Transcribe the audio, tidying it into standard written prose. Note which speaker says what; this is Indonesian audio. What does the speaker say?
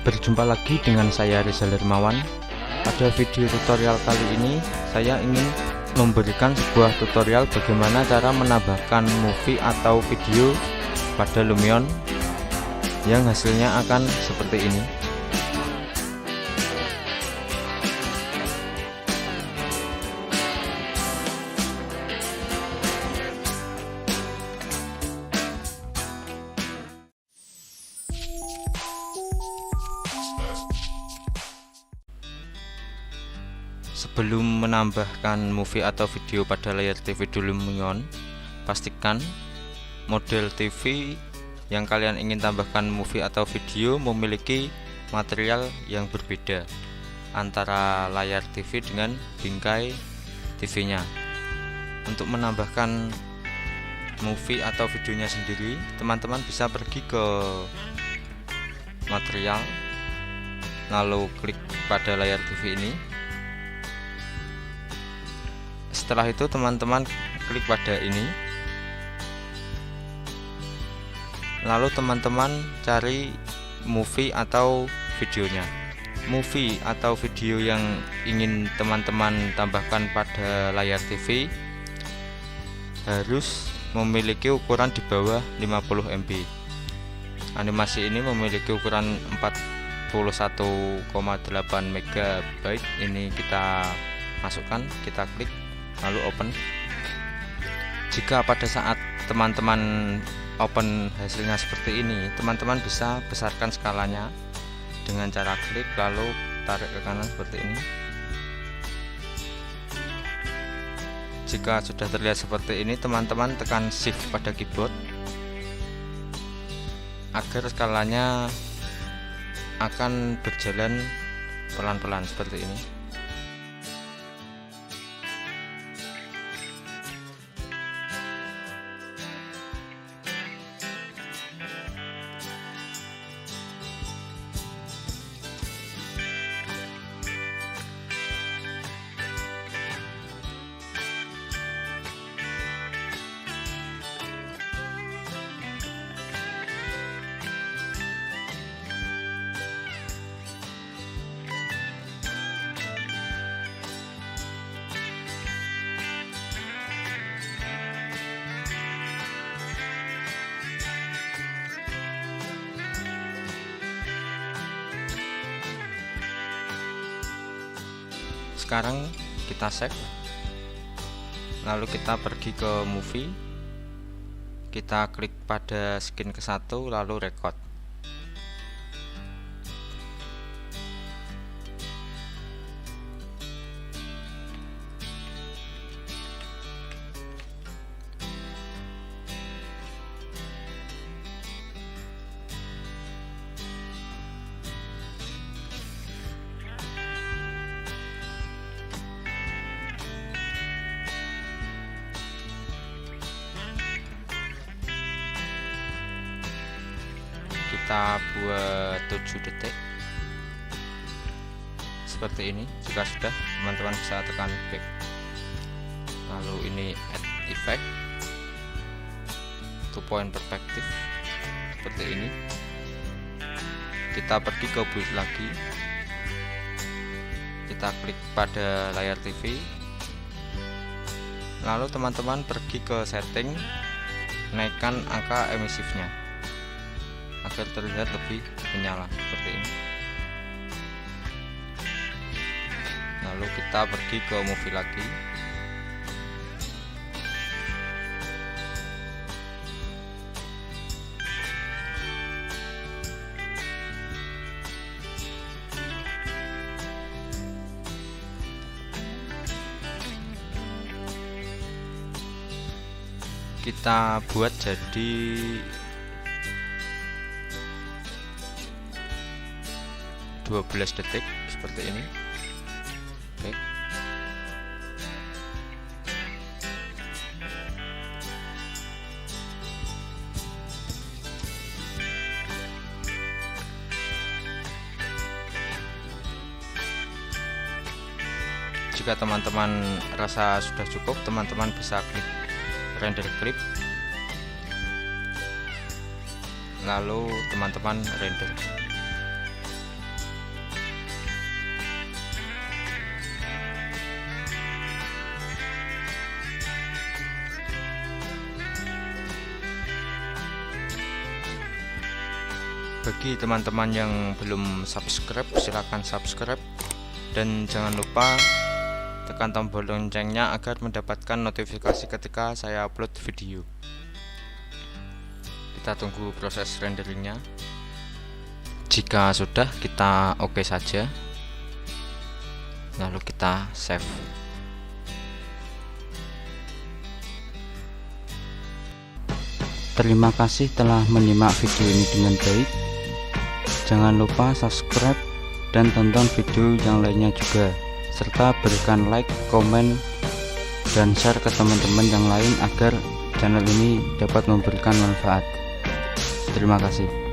Speaker 1: Berjumpa lagi dengan saya Rizal Hermawan. Pada video tutorial kali ini saya ingin memberikan sebuah tutorial bagaimana cara menambahkan movie atau video pada Lumion yang hasilnya akan seperti ini. Sebelum menambahkan movie atau video pada layar TV di Lumion, pastikan model TV yang kalian ingin tambahkan movie atau video memiliki material yang berbeda antara layar TV dengan bingkai TV-nya. Untuk menambahkan movie atau videonya sendiri, teman-teman bisa pergi ke material, lalu klik pada layar TV ini. Setelah itu teman-teman klik pada ini, lalu teman-teman cari movie atau videonya. Movie atau video yang ingin teman-teman tambahkan pada layar TV harus memiliki ukuran di bawah 50 MB. Animasi ini memiliki ukuran 41,8 MB. Ini kita masukkan, kita klik lalu open. Jika pada saat teman-teman open hasilnya seperti ini, teman-teman bisa besarkan skalanya dengan cara klik lalu tarik ke kanan seperti ini. Jika sudah terlihat seperti ini, teman-teman tekan shift pada keyboard agar skalanya akan berjalan pelan-pelan seperti ini. Sekarang kita save, lalu kita pergi ke movie, kita klik pada skin ke-1 lalu record. Kita buat 7 detik seperti ini. Jika sudah, teman-teman bisa tekan back, lalu ini add effect, 2 point perspective seperti ini. Kita pergi ke build lagi, kita klik pada layar TV, lalu teman-teman pergi ke setting, naikkan angka emisifnya agar terlihat lebih menyala seperti ini. Lalu kita pergi ke movie lagi, kita buat jadi 12 detik seperti ini. Oke. Jika teman-teman rasa sudah cukup, teman-teman bisa klik render clip, lalu teman-teman render. Bagi teman-teman yang belum subscribe, silahkan subscribe, dan jangan lupa tekan tombol loncengnya agar mendapatkan notifikasi ketika saya upload video. Kita tunggu proses renderingnya. Jika sudah, kita oke saja, lalu kita save.
Speaker 2: Terima kasih telah menyimak video ini dengan baik. Jangan lupa subscribe dan tonton video yang lainnya juga, serta berikan like, komen, dan share ke teman-teman yang lain agar channel ini dapat memberikan manfaat. Terima kasih.